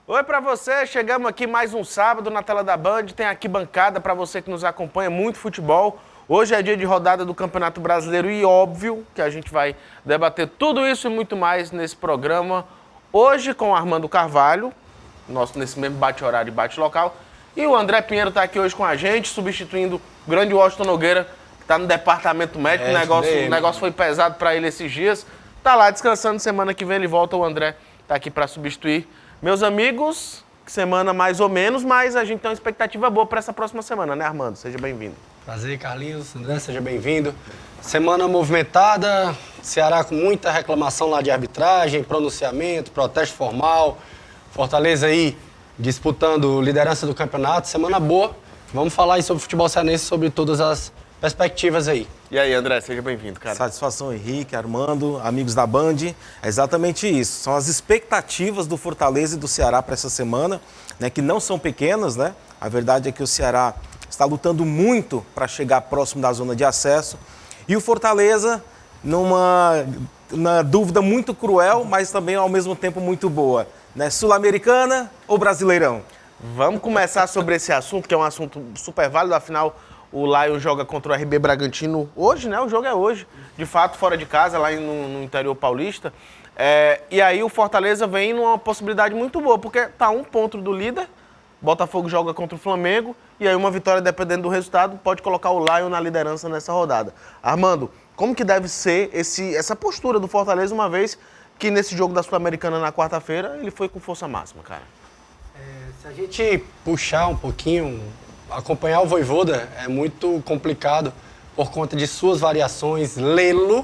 Oi pra você, chegamos aqui mais um sábado na tela da Band, tem aqui bancada pra você que nos acompanha, muito futebol. Hoje é dia de rodada do Campeonato Brasileiro e óbvio que a gente vai debater tudo isso e muito mais nesse programa. Hoje com o Armando Carvalho, nesse mesmo bate-horário e bate-local. E o André Pinheiro tá aqui hoje com a gente, substituindo o grande Washington Nogueira, que tá no departamento médico. O negócio foi pesado pra ele esses dias. Tá lá descansando, semana que vem ele volta, o André tá aqui pra substituir. Meus amigos, semana mais ou menos, mas a gente tem uma expectativa boa para essa próxima semana, né, Armando? Seja bem-vindo. Prazer, Carlinhos. André, seja bem-vindo. Semana movimentada, Ceará com muita reclamação lá de arbitragem, pronunciamento, protesto formal. Fortaleza aí disputando liderança do campeonato. Semana boa. Vamos falar aí sobre futebol cearense, sobre todas as perspectivas aí. E aí, André, seja bem-vindo, cara. Satisfação, Henrique, Armando, amigos da Band. É exatamente isso. São as expectativas do Fortaleza e do Ceará para essa semana, né, que não são pequenas, né? A verdade é que o Ceará está lutando muito para chegar próximo da zona de acesso. E o Fortaleza, numa dúvida muito cruel, mas também ao mesmo tempo muito boa, né? Sul-Americana ou Brasileirão? Vamos começar sobre esse assunto, que é um assunto super válido, afinal... O Lion joga contra o RB Bragantino hoje, né? O jogo é hoje. De fato, fora de casa, lá no interior paulista. E aí o Fortaleza vem numa possibilidade muito boa, porque tá um ponto do líder, Botafogo joga contra o Flamengo, e aí uma vitória, dependendo do resultado, pode colocar o Lion na liderança nessa rodada. Armando, como que deve ser essa postura do Fortaleza, uma vez que nesse jogo da Sul-Americana na quarta-feira, ele foi com força máxima, cara? Se a gente puxar um pouquinho... Acompanhar o Vojvoda é muito complicado por conta de suas variações, lê-lo,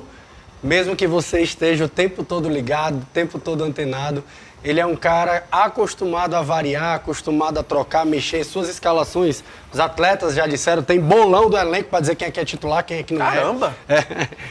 mesmo que você esteja o tempo todo ligado, o tempo todo antenado. Ele é um cara acostumado a variar, acostumado a trocar, mexer. Suas escalações, os atletas já disseram, tem bolão do elenco para dizer quem é que é titular, quem é que não é. Caramba!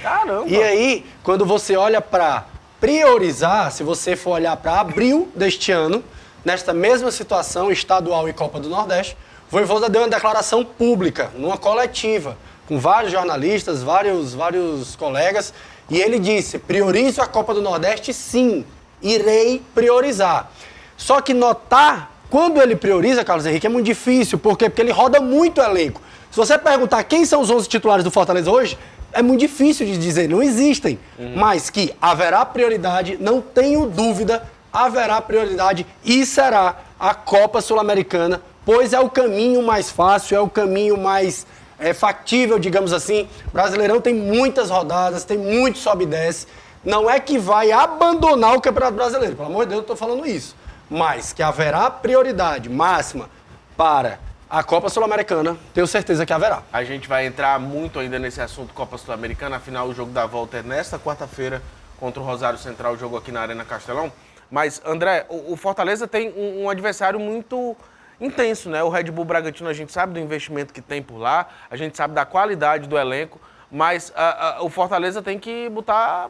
Caramba! E aí, quando você olha para priorizar, se você for olhar para abril deste ano, nesta mesma situação, estadual e Copa do Nordeste, Vojvoda deu uma declaração pública, numa coletiva, com vários jornalistas, vários colegas, e ele disse, priorizo a Copa do Nordeste, sim, irei priorizar. Só que notar, quando ele prioriza, Carlos Henrique, é muito difícil, por quê? Porque ele roda muito o elenco. Se você perguntar quem são os 11 titulares do Fortaleza hoje, é muito difícil de dizer, não existem. Mas que haverá prioridade, não tenho dúvida, haverá prioridade e será a Copa Sul-Americana, pois é o caminho mais fácil, é o caminho mais factível, digamos assim. O Brasileirão tem muitas rodadas, tem muito sobe e desce. Não é que vai abandonar o Campeonato Brasileiro, pelo amor de Deus, eu estou falando isso. Mas que haverá prioridade máxima para a Copa Sul-Americana, tenho certeza que haverá. A gente vai entrar muito ainda nesse assunto Copa Sul-Americana, afinal o jogo da volta é nesta quarta-feira contra o Rosário Central, jogo aqui na Arena Castelão. Mas, André, o Fortaleza tem um adversário muito... intenso, né? O Red Bull Bragantino, a gente sabe do investimento que tem por lá, a gente sabe da qualidade do elenco, mas o Fortaleza tem que botar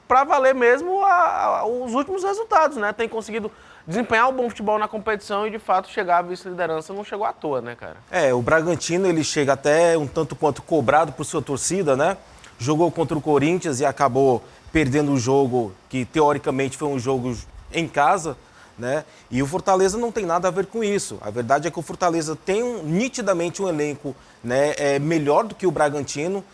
para valer mesmo os últimos resultados, né? Tem conseguido desempenhar um bom futebol na competição e, de fato, chegar à vice-liderança não chegou à toa, né, cara? O Bragantino, ele chega até um tanto quanto cobrado por sua torcida, né? Jogou contra o Corinthians e acabou perdendo o jogo, que teoricamente foi um jogo em casa, né? E o Fortaleza não tem nada a ver com isso. A verdade é que o Fortaleza tem nitidamente um elenco, né, melhor do que o Bragantino,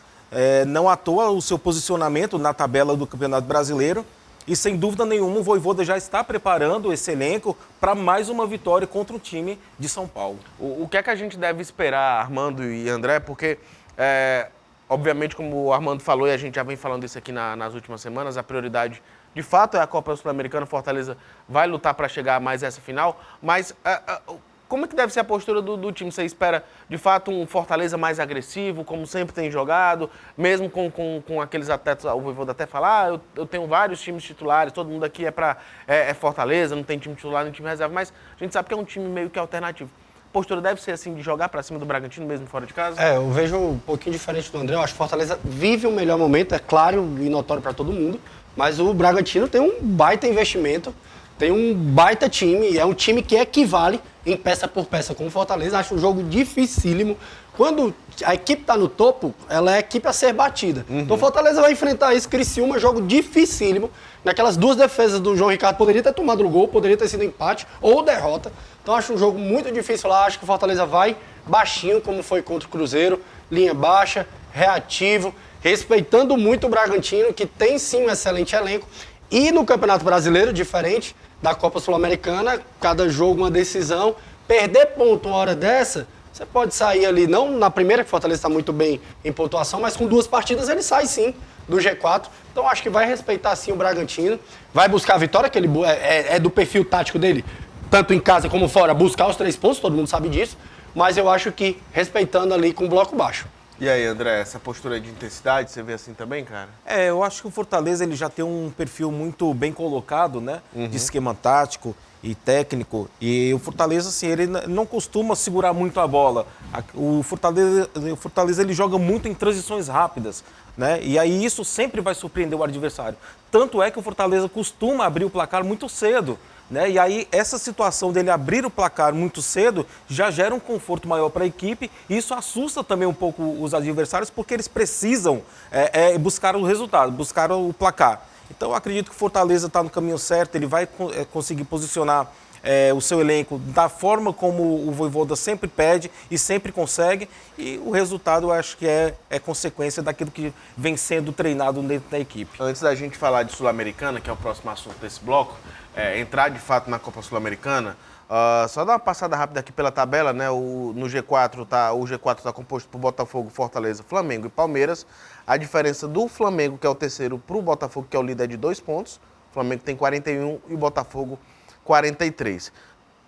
não à toa o seu posicionamento na tabela do Campeonato Brasileiro, e sem dúvida nenhuma o Vojvoda já está preparando esse elenco para mais uma vitória contra o time de São Paulo. O que é que a gente deve esperar, Armando e André? Porque, obviamente, como o Armando falou, e a gente já vem falando isso aqui nas últimas semanas, a prioridade... de fato, é a Copa Sul-Americana, Fortaleza vai lutar para chegar a mais essa final, mas como é que deve ser a postura do time? Você espera, de fato, um Fortaleza mais agressivo, como sempre tem jogado, mesmo com aqueles atletas, o Vojvoda até falar, eu tenho vários times titulares, todo mundo aqui é Fortaleza, não tem time titular, nem time reserva, mas a gente sabe que é um time meio que alternativo. A postura deve ser assim, de jogar para cima do Bragantino, mesmo fora de casa? Eu vejo um pouquinho diferente do André, eu acho que Fortaleza vive o melhor momento, é claro e notório para todo mundo, mas o Bragantino tem um baita investimento, tem um baita time, é um time que equivale em peça por peça com o Fortaleza. Acho um jogo dificílimo. Quando a equipe está no topo, ela é a equipe a ser batida. Então o Fortaleza vai enfrentar isso, Criciúma, jogo dificílimo. Naquelas duas defesas do João Ricardo, poderia ter tomado o gol, poderia ter sido empate ou derrota. Então acho um jogo muito difícil lá. Acho que o Fortaleza vai baixinho, como foi contra o Cruzeiro. Linha baixa, reativo, respeitando muito o Bragantino, que tem sim um excelente elenco. E no Campeonato Brasileiro, diferente da Copa Sul-Americana, cada jogo uma decisão. Perder ponto uma hora dessa, você pode sair ali, não na primeira, que o Fortaleza está muito bem em pontuação, mas com 2 partidas ele sai sim do G4. Então acho que vai respeitar sim o Bragantino, vai buscar a vitória, que ele é do perfil tático dele, tanto em casa como fora, buscar os 3 pontos, todo mundo sabe disso, mas eu acho que respeitando ali com o bloco baixo. E aí, André, essa postura de intensidade, você vê assim também, cara? Eu acho que o Fortaleza ele já tem um perfil muito bem colocado, né? De esquema tático e técnico. E o Fortaleza, assim, ele não costuma segurar muito a bola. O Fortaleza ele joga muito em transições rápidas, né? E aí isso sempre vai surpreender o adversário. Tanto é que o Fortaleza costuma abrir o placar muito cedo, né? E aí essa situação dele abrir o placar muito cedo já gera um conforto maior para a equipe. E isso assusta também um pouco os adversários, porque eles precisam buscar o resultado, buscar o placar. Então eu acredito que o Fortaleza está no caminho certo, ele vai conseguir posicionar o seu elenco da forma como o Vojvoda sempre pede e sempre consegue, e o resultado eu acho que é consequência daquilo que vem sendo treinado dentro da equipe. Antes da gente falar de Sul-Americana, que é o próximo assunto desse bloco, entrar de fato na Copa Sul-Americana, só dar uma passada rápida aqui pela tabela, né? O G4 está composto por Botafogo, Fortaleza, Flamengo e Palmeiras. A diferença do Flamengo, que é o terceiro, para o Botafogo, que é o líder, é de 2 pontos. O Flamengo tem 41 e o Botafogo 43.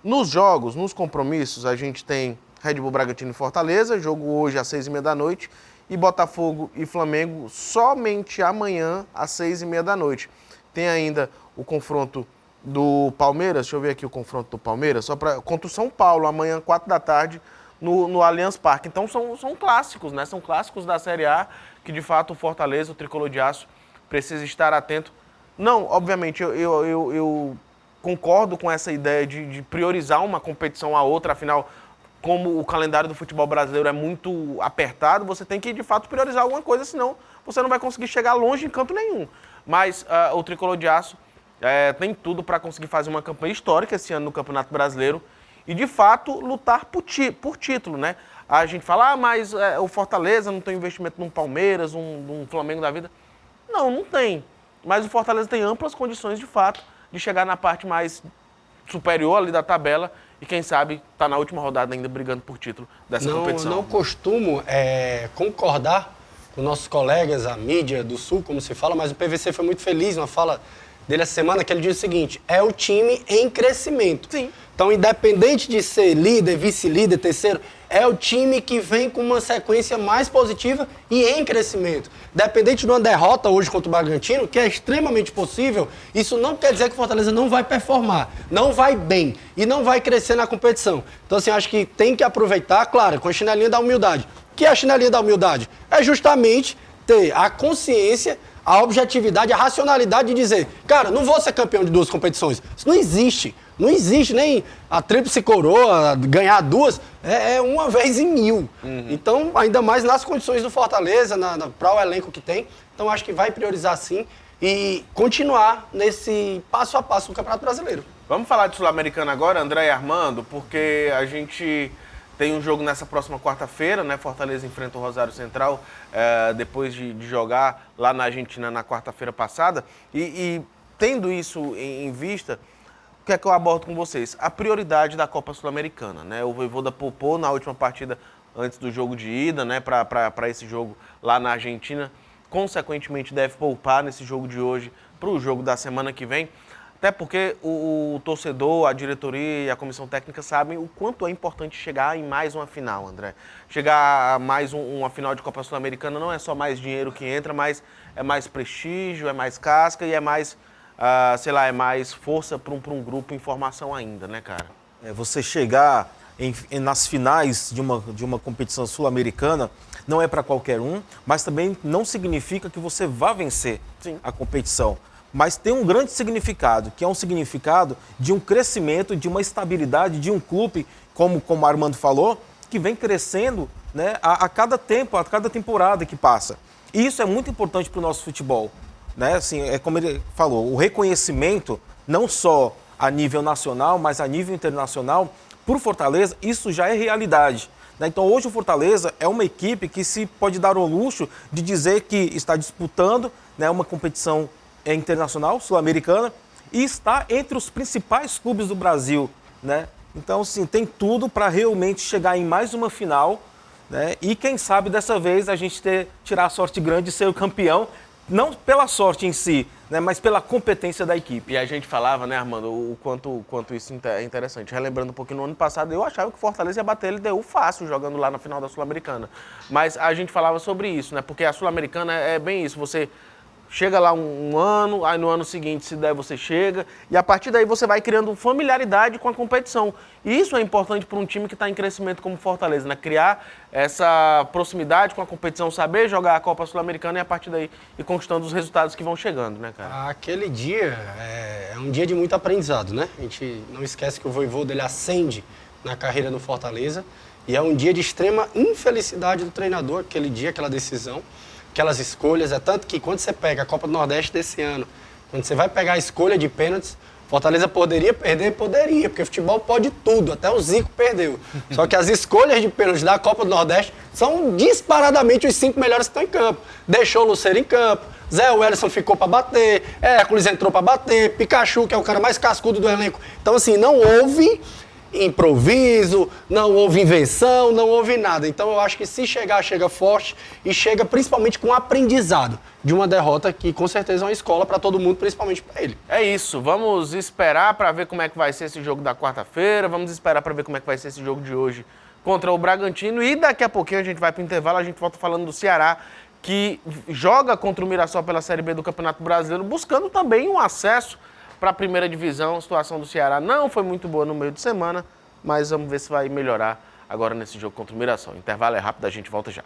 Nos jogos, nos compromissos, a gente tem Red Bull Bragantino e Fortaleza, jogo hoje às 6h30 da noite, e Botafogo e Flamengo somente amanhã às 6h30 da noite. Tem ainda o confronto do Palmeiras, deixa eu ver aqui o confronto do Palmeiras, contra o São Paulo, amanhã, 4 da tarde, no Allianz Parque. Então são clássicos, né? São clássicos da Série A, que de fato o Fortaleza, o Tricolor de Aço, precisa estar atento. Não, obviamente, eu concordo com essa ideia de priorizar uma competição à outra, afinal, como o calendário do futebol brasileiro é muito apertado, você tem que, de fato, priorizar alguma coisa, senão você não vai conseguir chegar longe em canto nenhum. Mas o Tricolor de Aço tem tudo para conseguir fazer uma campanha histórica esse ano no Campeonato Brasileiro e, de fato, lutar por título, né? A gente fala, mas o Fortaleza não tem investimento num Palmeiras, num Flamengo da vida. Não tem. Mas o Fortaleza tem amplas condições, de fato, de chegar na parte mais superior ali da tabela e, quem sabe, tá na última rodada ainda brigando por título dessa competição. Não costumo concordar com nossos colegas, a mídia do Sul, como se fala, mas o PVC foi muito feliz na fala dele essa semana, que ele diz o seguinte: é o time em crescimento. Sim. Então, independente de ser líder, vice-líder, terceiro, é o time que vem com uma sequência mais positiva e em crescimento. Dependente de uma derrota hoje contra o Bragantino, que é extremamente possível, isso não quer dizer que o Fortaleza não vai performar, não vai bem e não vai crescer na competição. Então, assim, acho que tem que aproveitar, claro, com a chinelinha da humildade. O que é a chinelinha da humildade? É justamente ter a consciência, a objetividade, a racionalidade de dizer, cara, não vou ser campeão de 2 competições. Isso não existe. Não existe nem a tríplice coroa, ganhar 2, é uma vez em 1000. Então, ainda mais nas condições do Fortaleza, para o elenco que tem. Então, acho que vai priorizar sim e continuar nesse passo a passo do Campeonato Brasileiro. Vamos falar de Sul-Americana agora, André e Armando, porque a gente tem um jogo nessa próxima quarta-feira, né? Fortaleza enfrenta o Rosário Central, depois de jogar lá na Argentina na quarta-feira passada. E tendo isso em vista, o que é que eu abordo com vocês? A prioridade da Copa Sul-Americana, né? O Vojvoda poupou na última partida antes do jogo de ida, né? Para esse jogo lá na Argentina. Consequentemente, deve poupar nesse jogo de hoje para o jogo da semana que vem. Até porque o torcedor, a diretoria e a comissão técnica sabem o quanto é importante chegar em mais uma final, André. Chegar a mais uma final de Copa Sul-Americana não é só mais dinheiro que entra, mas é mais prestígio, é mais casca e é mais, é mais força para um grupo em formação ainda, né, cara? Você chegar nas finais de uma competição sul-americana não é para qualquer um, mas também não significa que você vá vencer a competição. mas tem um grande significado, que é um significado de um crescimento, de uma estabilidade, de um clube, como o Armando falou, que vem crescendo, né, a cada tempo, a cada temporada que passa. E isso é muito importante para o nosso futebol. Né? Assim, é como ele falou, o reconhecimento, não só a nível nacional, mas a nível internacional, por Fortaleza, isso já é realidade. Né? Então, hoje o Fortaleza é uma equipe que se pode dar o luxo de dizer que está disputando, né, uma competição internacional, sul-americana, e está entre os principais clubes do Brasil. Né? Então, sim, tem tudo para realmente chegar em mais uma final, né? E quem sabe dessa vez a gente tirar a sorte grande de ser o campeão, não pela sorte em si, né, mas pela competência da equipe. E a gente falava, né, Armando, o quanto isso é interessante. Relembrando um pouquinho, no ano passado eu achava que o Fortaleza ia bater a LDU fácil jogando lá na final da Sul-Americana. Mas a gente falava sobre isso, né, porque a Sul-Americana é bem isso, você chega lá um ano, aí no ano seguinte, se der, você chega, e a partir daí você vai criando familiaridade com a competição. E isso é importante para um time que está em crescimento como Fortaleza, né? Criar essa proximidade com a competição, saber jogar a Copa Sul-Americana e a partir daí ir conquistando os resultados que vão chegando, né, cara? Aquele dia é um dia de muito aprendizado, né? A gente não esquece que o Vojvoda ele ascende na carreira no Fortaleza e é um dia de extrema infelicidade do treinador, aquele dia, aquela decisão. Aquelas escolhas, é tanto que quando você pega a Copa do Nordeste desse ano, quando você vai pegar a escolha de pênaltis, Fortaleza poderia perder? Poderia, porque futebol pode tudo, até o Zico perdeu. Só que as escolhas de pênaltis da Copa do Nordeste são disparadamente os 5 melhores que estão em campo. Deixou o Lucero em campo, Zé Wellison ficou para bater, Hércules entrou para bater, Pikachu, que é o cara mais cascudo do elenco. Então, assim, não houve improviso, não houve invenção, não houve nada. Então eu acho que se chegar, chega forte e chega principalmente com aprendizado de uma derrota que com certeza é uma escola para todo mundo, principalmente para ele. É isso, vamos esperar para ver como é que vai ser esse jogo da quarta-feira, vamos esperar para ver como é que vai ser esse jogo de hoje contra o Bragantino e daqui a pouquinho a gente vai para o intervalo, a gente volta falando do Ceará, que joga contra o Mirassol pela Série B do Campeonato Brasileiro, buscando também um acesso para a primeira divisão. A situação do Ceará não foi muito boa no meio de semana, mas vamos ver se vai melhorar agora nesse jogo contra o Mirassol. O intervalo é rápido, a gente volta já.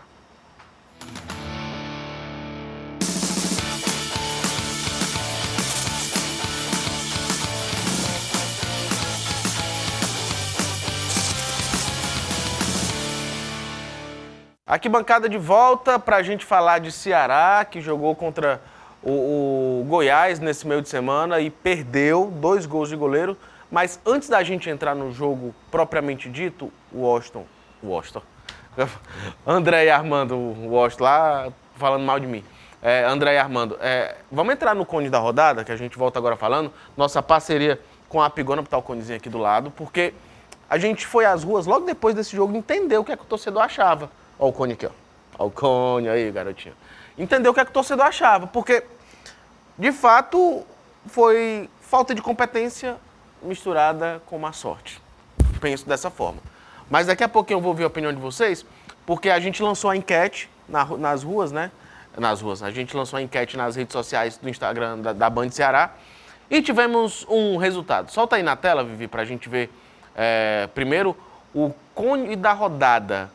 Aqui bancada de volta para a gente falar de Ceará, que jogou contra o Goiás nesse meio de semana e perdeu 2 gols de goleiro. Mas antes da gente entrar no jogo propriamente dito, o Washington, André e Armando, o Washington lá falando mal de mim. André e Armando, vamos entrar no cone da rodada, que a gente volta agora falando, nossa parceria com a Apigona, botar o conezinho aqui do lado, porque a gente foi às ruas logo depois desse jogo, entendeu o que é que o torcedor achava. Olha o cone aqui, ó. Olha o cone aí, garotinho. Entendeu o que é que o torcedor achava, porque, de fato, foi falta de competência misturada com má sorte. Penso dessa forma. Mas daqui a pouquinho eu vou ouvir a opinião de vocês, porque a gente lançou a enquete nas ruas, né? A gente lançou a enquete nas redes sociais do Instagram da Band Ceará e tivemos um resultado. Solta aí na tela, Vivi, pra gente ver primeiro o cone da rodada.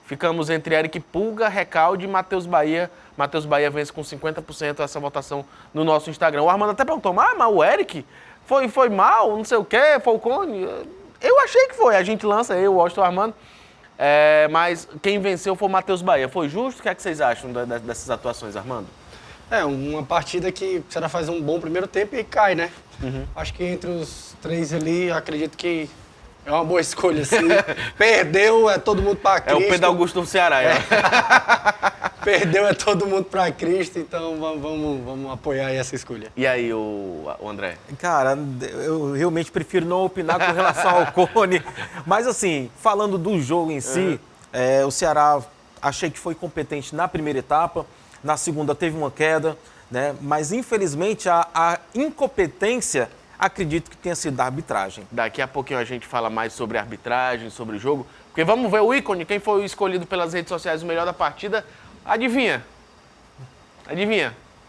Ficamos entre Eric Pulga, Recalde e Matheus Bahia. Matheus Bahia vence com 50% essa votação no nosso Instagram. O Armando até perguntou, mas o Eric foi mal, não sei o quê, foi o Cone? Eu achei que foi. A gente lança, eu, o Washington, o Armando. Mas quem venceu foi o Matheus Bahia. Foi justo? O que é que vocês acham dessas atuações, Armando? Uma partida que o Ceará faz um bom primeiro tempo e cai, né? Uhum. Acho que entre os 3 ali, acredito que é uma boa escolha, assim. Perdeu, todo mundo para Cristo. É o Pedro Augusto do Ceará, Perdeu, todo mundo para Cristo, então vamos apoiar essa escolha. E aí, o André? Cara, eu realmente prefiro não opinar com relação ao Cone, mas assim, falando do jogo em si, o Ceará achei que foi competente na primeira etapa, na segunda teve uma queda, né? Mas infelizmente a incompetência acredito que tenha sido da arbitragem. Daqui a pouquinho a gente fala mais sobre arbitragem, sobre o jogo. Porque vamos ver o ícone, quem foi escolhido pelas redes sociais o melhor da partida. Adivinha?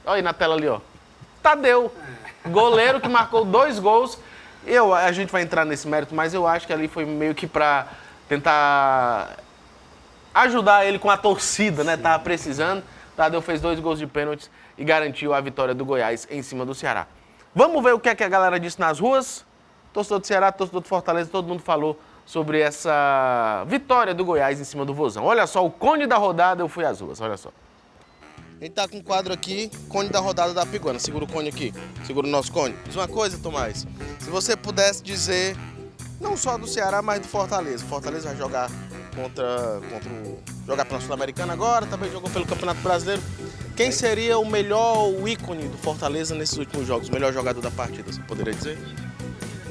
Olha aí na tela ali, ó. Tadeu, goleiro que marcou 2 gols. A gente vai entrar nesse mérito, mas eu acho que ali foi meio que para tentar ajudar ele com a torcida, né? Tava precisando. Tadeu fez 2 gols de pênaltis e garantiu a vitória do Goiás em cima do Ceará. Vamos ver o que é que a galera disse nas ruas? Torcedor do Ceará, torcedor do Fortaleza, todo mundo falou sobre essa vitória do Goiás em cima do Vozão. Olha só, o cone da rodada, eu fui às ruas, olha só. A gente tá com um quadro aqui, cone da rodada da Piguana. Segura o cone aqui, segura o nosso cone. Diz uma coisa, Tomás, se você pudesse dizer, não só do Ceará, mas do Fortaleza. O Fortaleza vai jogar jogar pela Sul-Americana agora, também jogou pelo Campeonato Brasileiro. Quem seria o melhor ícone do Fortaleza nesses últimos jogos, o melhor jogador da partida, você poderia dizer?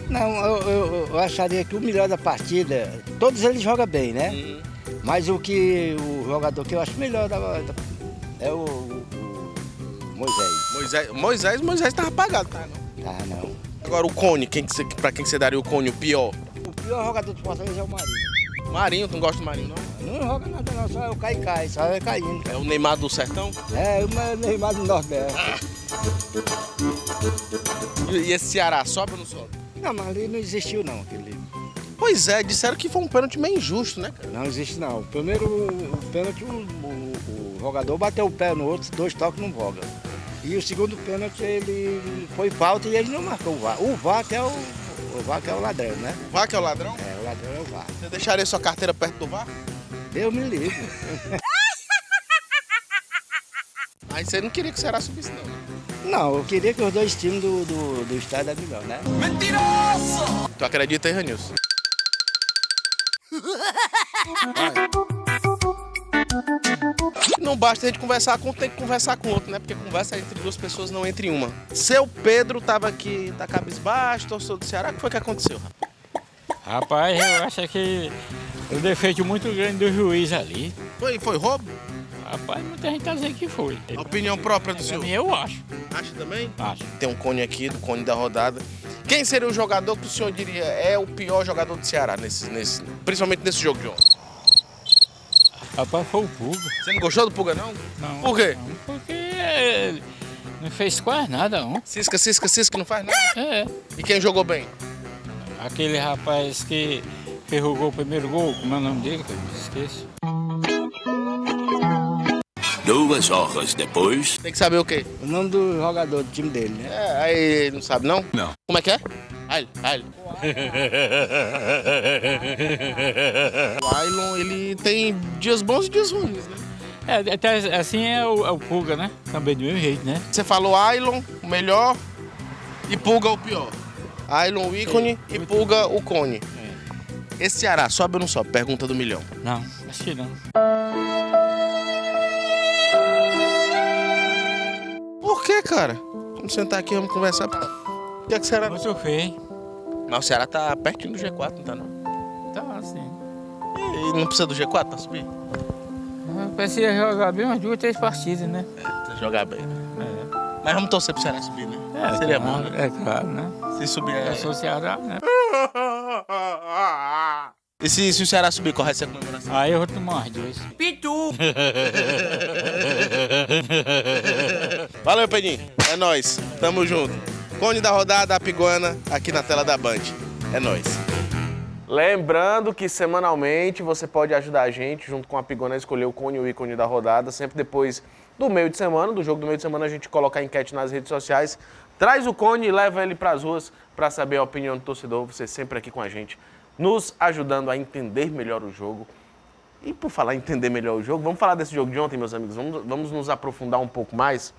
Não, eu acharia que o melhor da partida, todos eles jogam bem, né? Mas o jogador que eu acho melhor é o Moisés. Moisés tava apagado, tá? Não? Tá, não. Agora o cone, pra quem você daria o cone, o pior? O pior jogador do Fortaleza é o Marinho. Marinho, tu não gosta do Marinho, não? Não joga nada não, só é o cai, só é caindo. É o Neymar do Sertão? É, o Neymar do Nordeste. E esse Ceará, sobe ou não sobe? Não, mas ali não existiu não, aquele... Pois é, disseram que foi um pênalti meio injusto, né, cara? Não existe não. Primeiro, o pênalti, o jogador bateu o pé no outro, 2 toques não voga. E o segundo pênalti, ele foi falta e ele não marcou o VAR. O VAR que é o ladrão, né? O VAR que é o ladrão? É, o ladrão é o VAR. Você deixaria sua carteira perto do VAR? Deus me livre. Aí você não queria que o Ceará subisse, não. Não, eu queria que os dois times do estado eram melhor, né? Mentiroso! Tu acredita aí, Ranilson? Não basta a gente conversar com um, tem que conversar com o outro, né? Porque conversa entre duas pessoas, não entre uma. Seu Pedro tava aqui, tá cabisbaixo, torcedor do Ceará. O que foi que aconteceu, rapaz? Rapaz, eu acho que o defeito muito grande do juiz ali. Foi roubo? Rapaz, muita gente tá dizendo que foi. A opinião própria do Pra senhor? mim, eu acho. Acha também? Acho. Tem um cone aqui, do cone da rodada. Quem seria o jogador que o senhor diria é o pior jogador do Ceará, principalmente nesse jogo de ontem? Rapaz, foi o Puga. Você não gostou do Puga, não? Não. Por quê? Não, porque ele não fez quase nada, não. Cisca, não faz nada. É. E quem jogou bem? Aquele rapaz que jogou o primeiro gol, como é o nome dele, que eu me esqueço. 2 horas depois. Tem que saber o quê? O nome do jogador do time dele, né? É, aí não sabe, não? Não. Como é que é? Ailon. O Ailon, ele tem dias bons e dias ruins, né? É, até assim é o Puga, né? Também do mesmo jeito, né? Você falou Ailon, o melhor, e Puga o pior. Ailon, o ícone, e Puga o cone. Esse Ceará sobe ou não sobe? Pergunta do milhão. Não, acho que não. Por que, cara? Vamos sentar aqui, vamos conversar. O que é que o Ceará não sobe? Muito feio. Mas o Ceará tá pertinho do G4, não tá não? Tá assim. E não precisa do G4 pra subir? Precisa jogar bem umas 2, 3 partidas, né? Precisa jogar bem, né? É. Mas vamos torcer pro Ceará subir, né? Seria bom, né? É claro, né? Se subir Eu sou Ceará, né? E se o Ceará subir, qual vai ser a comemoração? Aí eu vou tomar umas 2. Valeu, Pedinho. É nóis. Tamo junto. Cone da rodada, a Piguana, aqui na tela da Band. É nóis. Lembrando que semanalmente você pode ajudar a gente, junto com a Piguana, a escolher o cone e o ícone da rodada. Sempre depois do meio de semana, do jogo do meio de semana, a gente coloca a enquete nas redes sociais. Traz o cone e leva ele pras ruas para saber a opinião do torcedor. Você sempre aqui com a gente, nos ajudando a entender melhor o jogo. E por falar em entender melhor o jogo, vamos falar desse jogo de ontem, meus amigos. Vamos nos aprofundar um pouco mais,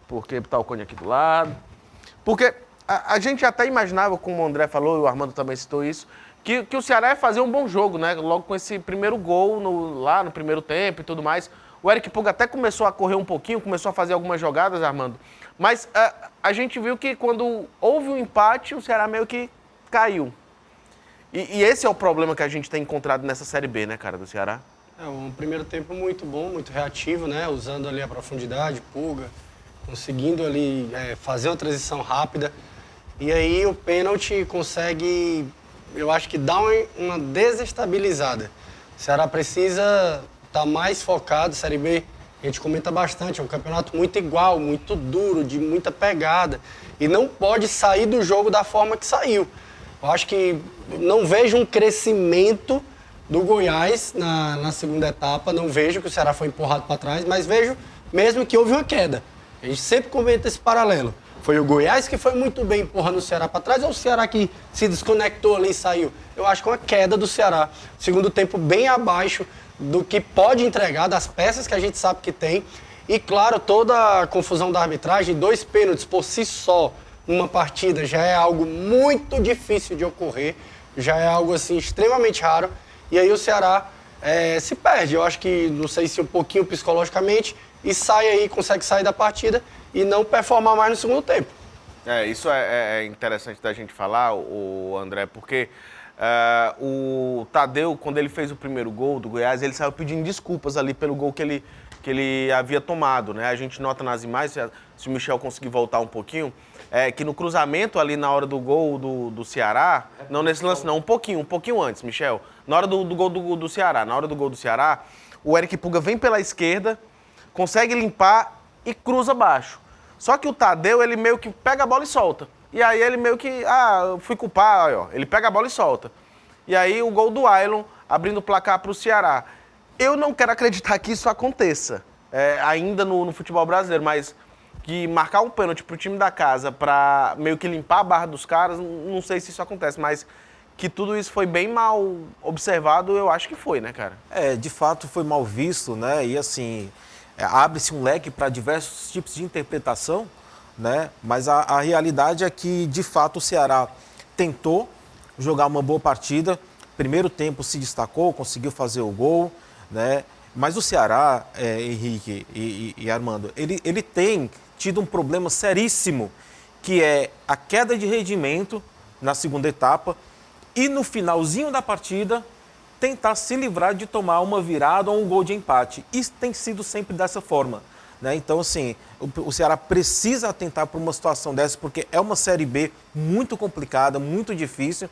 porque tá o cone aqui do lado. Porque a gente até imaginava, como o André falou, e o Armando também citou isso, que o Ceará ia fazer um bom jogo, né? Logo com esse primeiro gol lá no primeiro tempo e tudo mais. O Eric Puga até começou a correr um pouquinho, começou a fazer algumas jogadas, Armando. Mas a gente viu que quando houve um empate, o Ceará meio que caiu. E esse é o problema que a gente tem encontrado nessa Série B, né, cara, do Ceará? É um primeiro tempo muito bom, muito reativo, né? Usando ali a profundidade, Puga, conseguindo ali fazer uma transição rápida. E aí o pênalti consegue, eu acho que dar uma desestabilizada. O Ceará precisa estar mais focado, Série B, a gente comenta bastante, é um campeonato muito igual, muito duro, de muita pegada. E não pode sair do jogo da forma que saiu. Eu acho que não vejo um crescimento do Goiás na segunda etapa, não vejo que o Ceará foi empurrado para trás, mas vejo mesmo que houve uma queda. A gente sempre comenta esse paralelo. Foi o Goiás que foi muito bem empurrando o Ceará para trás ou o Ceará que se desconectou ali e saiu? Eu acho que uma queda do Ceará. Segundo tempo bem abaixo do que pode entregar, das peças que a gente sabe que tem. E, claro, toda a confusão da arbitragem, 2 pênaltis por si só numa partida já é algo muito difícil de ocorrer, já é algo assim extremamente raro. E aí o Ceará se perde, eu acho que, não sei se um pouquinho psicologicamente, e sai aí, consegue sair da partida e não performar mais no segundo tempo. Isso é interessante da gente falar, o André, porque o Tadeu, quando ele fez o primeiro gol do Goiás, ele saiu pedindo desculpas ali pelo gol que ele havia tomado, né? A gente nota nas imagens, se o Michel conseguir voltar um pouquinho, que no cruzamento ali na hora do gol do Ceará, não nesse lance não, um pouquinho antes, Michel, na hora do gol do Ceará, o Eric Pulga vem pela esquerda, consegue limpar e cruza baixo. Só que o Tadeu, ele meio que pega a bola e solta. E aí ele meio que, eu fui culpar, ó, ele pega a bola e solta. E aí o gol do Ailon, abrindo o placar para o Ceará. Eu não quero acreditar que isso aconteça, ainda no futebol brasileiro, mas que marcar um pênalti pro time da casa para meio que limpar a barra dos caras, não sei se isso acontece, mas que tudo isso foi bem mal observado, eu acho que foi, né, cara? De fato foi mal visto, né? E assim, abre-se um leque para diversos tipos de interpretação, né? Mas a realidade é que, de fato, o Ceará tentou jogar uma boa partida. Primeiro tempo se destacou, conseguiu fazer o gol, né? Mas o Ceará, Henrique e Armando, ele tem tido um problema seríssimo, que é a queda de rendimento na segunda etapa e no finalzinho da partida tentar se livrar de tomar uma virada ou um gol de empate. Isso tem sido sempre dessa forma, né? Então, assim, o Ceará precisa atentar para uma situação dessa, porque é uma Série B muito complicada, muito difícil.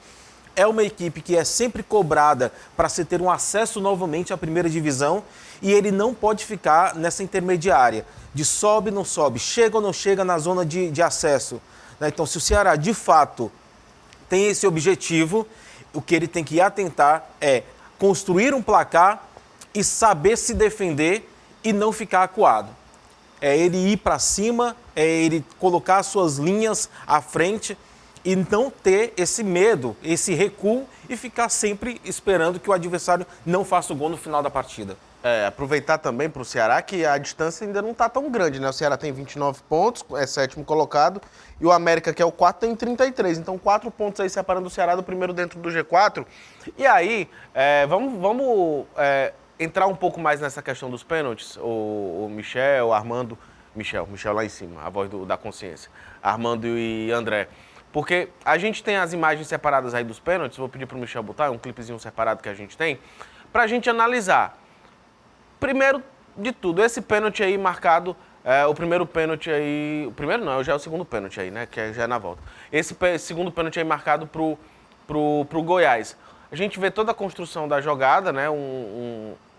É uma equipe que é sempre cobrada para se ter um acesso novamente à primeira divisão e ele não pode ficar nessa intermediária de sobe, não sobe, chega ou não chega na zona de acesso, né? Então, se o Ceará, de fato, tem esse objetivo, o que ele tem que atentar é construir um placar e saber se defender e não ficar acuado. É ele ir para cima, é ele colocar suas linhas à frente e não ter esse medo, esse recuo e ficar sempre esperando que o adversário não faça o gol no final da partida. Aproveitar também para o Ceará que a distância ainda não está tão grande, né? O Ceará tem 29 pontos, é 7º colocado, e o América, que é o 4º, tem 33. Então, 4 pontos aí separando o Ceará do primeiro dentro do G4. E aí, vamos entrar um pouco mais nessa questão dos pênaltis. O Michel, o Armando... Michel lá em cima, a voz da consciência. Armando e André. Porque a gente tem as imagens separadas aí dos pênaltis, vou pedir para o Michel botar, um clipezinho separado que a gente tem, para a gente analisar. Primeiro de tudo, esse pênalti aí marcado, o primeiro pênalti aí... O primeiro não, já é o segundo pênalti aí, né? Que já é na volta. Esse segundo pênalti aí marcado pro Goiás. A gente vê toda a construção da jogada, né?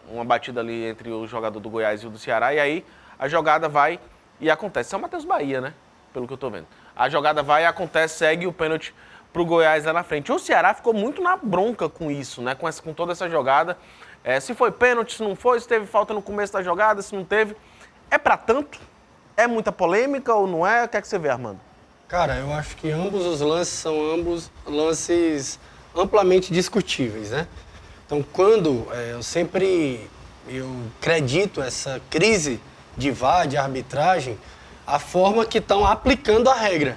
Uma batida ali entre o jogador do Goiás e o do Ceará, e aí a jogada vai e acontece. São Mateus Bahia, né? Pelo que eu tô vendo. A jogada vai e acontece, segue o pênalti pro Goiás lá na frente. O Ceará ficou muito na bronca com isso, né? Com toda essa jogada. Se foi pênalti, se não foi, se teve falta no começo da jogada, se não teve. É pra tanto? É muita polêmica ou não é? O que é que você vê, Armando? Cara, eu acho que ambos os lances são lances amplamente discutíveis, né? Então, quando eu acredito essa crise de VAR, de arbitragem, a forma que estão aplicando a regra.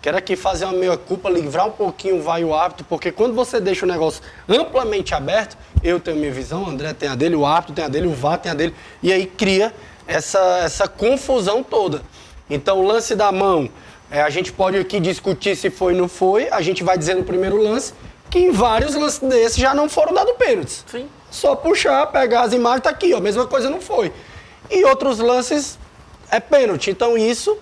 Quero aqui fazer uma meia-culpa, livrar um pouquinho o árbitro, porque quando você deixa o negócio amplamente aberto, eu tenho a minha visão, o André tem a dele, o árbitro tem a dele, o VAR tem a dele, e aí cria essa confusão toda. Então, o lance da mão, a gente pode aqui discutir se foi ou não foi, a gente vai dizer no primeiro lance que em vários lances desses já não foram dados pênaltis. Sim. Só puxar, pegar as imagens, tá aqui, ó, a mesma coisa não foi. E outros lances é pênalti, então isso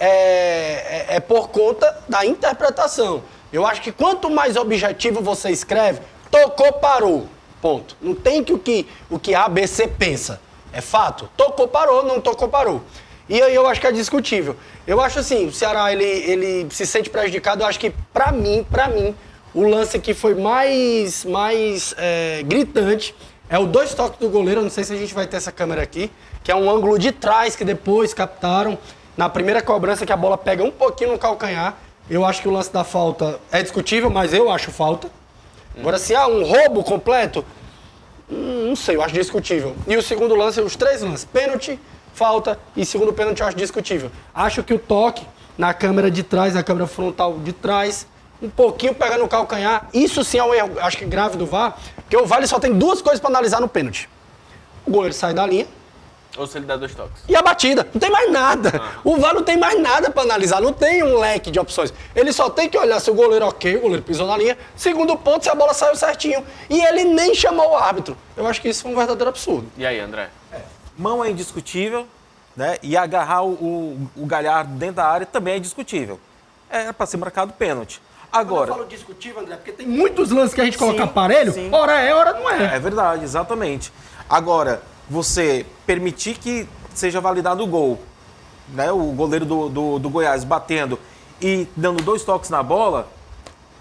é por conta da interpretação. Eu acho que quanto mais objetivo você escreve, tocou, parou, ponto. Não tem o que A, B, C pensa. É fato. Tocou, parou, não tocou, parou. E aí eu acho que é discutível. Eu acho assim, o Ceará, ele se sente prejudicado. Eu acho que, pra mim, o lance que foi mais gritante é o 2 toques do goleiro. Eu não sei se a gente vai ter essa câmera aqui, que é um ângulo de trás que depois captaram. Na primeira cobrança que a bola pega um pouquinho no calcanhar, eu acho que o lance da falta é discutível, mas eu acho falta. Agora, se há um roubo completo, não sei, eu acho discutível. E o segundo lance, os 3 lances, pênalti, falta e segundo pênalti eu acho discutível. Acho que o toque na câmera de trás, na câmera frontal de trás, um pouquinho pegando no calcanhar, isso sim é um erro, acho que grave do VAR, porque o VAR ele só tem 2 coisas para analisar no pênalti. O goleiro sai da linha, Ou se ele dá 2 toques. e a batida. Não tem mais nada. O VAR não tem mais nada para analisar. Não tem um leque de opções. Ele só tem que olhar se o goleiro ok, o goleiro pisou na linha. Segundo ponto, se a bola saiu certinho. E ele nem chamou o árbitro. Eu acho que isso foi um verdadeiro absurdo. E aí, André? Mão é indiscutível, né? E agarrar o Galhardo dentro da área também é indiscutível. É para ser marcado pênalti. Agora, Eu falo discutível, André, porque tem muitos lances que a gente coloca Sim, aparelho, sim. hora é, hora não é. é verdade, exatamente. Agora, você permitir que seja validado o gol, né? O goleiro do Goiás batendo e dando 2 toques na bola,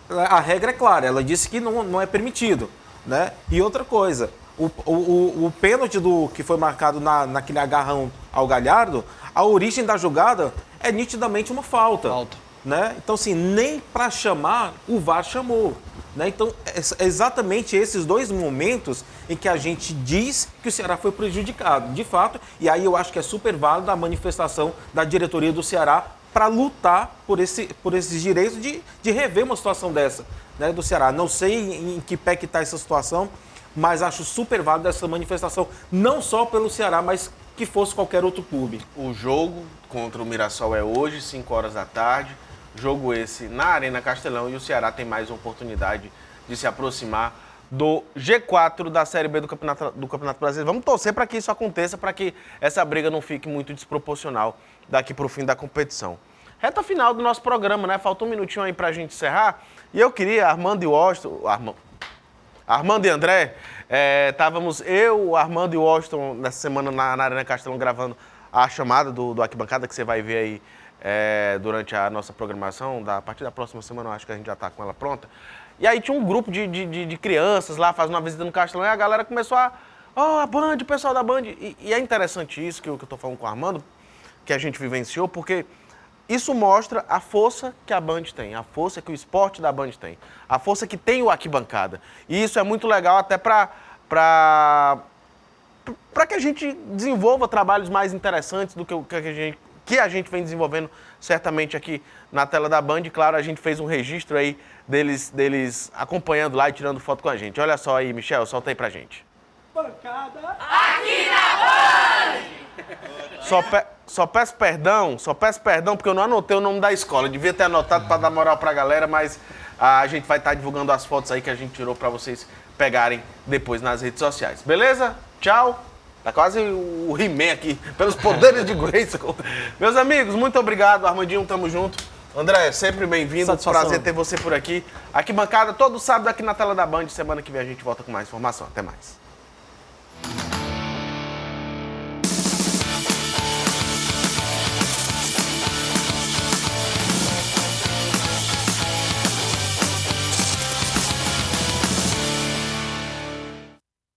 a regra é clara, ela disse que não é permitido, né? E outra coisa, o pênalti que foi marcado naquele agarrão ao Galhardo, a origem da jogada é nitidamente uma falta. Né? Então, assim, nem para chamar, o VAR chamou. Né? Então, é exatamente esses 2 momentos em que a gente diz que o Ceará foi prejudicado, de fato, e aí eu acho que é super válida a manifestação da diretoria do Ceará para lutar por esses direitos de rever uma situação dessa, né, do Ceará. Não sei em que pé que está essa situação, mas acho super válida essa manifestação, não só pelo Ceará, mas que fosse qualquer outro clube. O jogo contra o Mirassol é hoje, 5 horas da tarde. Jogo esse na Arena Castelão e o Ceará tem mais uma oportunidade de se aproximar do G4 da Série B do Campeonato Brasileiro. Vamos torcer para que isso aconteça, para que essa briga não fique muito desproporcional daqui para o fim da competição. Reta final do nosso programa, né? Falta um minutinho aí para a gente encerrar. E eu queria, Armando e Washington... Armando e André, estávamos eu, Armando e Washington nessa semana na Arena Castelão gravando a chamada do Arquibancada, que você vai ver aí durante a nossa programação. A partir da próxima semana eu acho que a gente já está com ela pronta. E aí tinha um grupo de crianças lá fazendo uma visita no Castelão e a galera começou a Band, o pessoal da Band. E é interessante isso que eu estou falando com o Armando, que a gente vivenciou, porque isso mostra a força que a Band tem, a força que o esporte da Band tem, a força que tem o Arquibancada. E isso é muito legal até para que a gente desenvolva trabalhos mais interessantes do que a gente vem desenvolvendo certamente aqui na tela da Band. Claro, a gente fez um registro aí deles acompanhando lá e tirando foto com a gente. Olha só aí, Michel, solta aí pra gente. Bancada. Aqui na Band! Só peço perdão, porque eu não anotei o nome da escola. Eu devia ter anotado para dar moral pra galera, mas a gente vai estar divulgando as fotos aí que a gente tirou para vocês pegarem depois nas redes sociais. Beleza? Tchau! Tá quase o He-Man aqui, pelos poderes de Grayskull. Meus amigos, muito obrigado. Armandinho, tamo junto. André, sempre bem-vindo. Prazer ter você por aqui. Arquibancada, todo sábado aqui na tela da Band. Semana que vem a gente volta com mais informação. Até mais.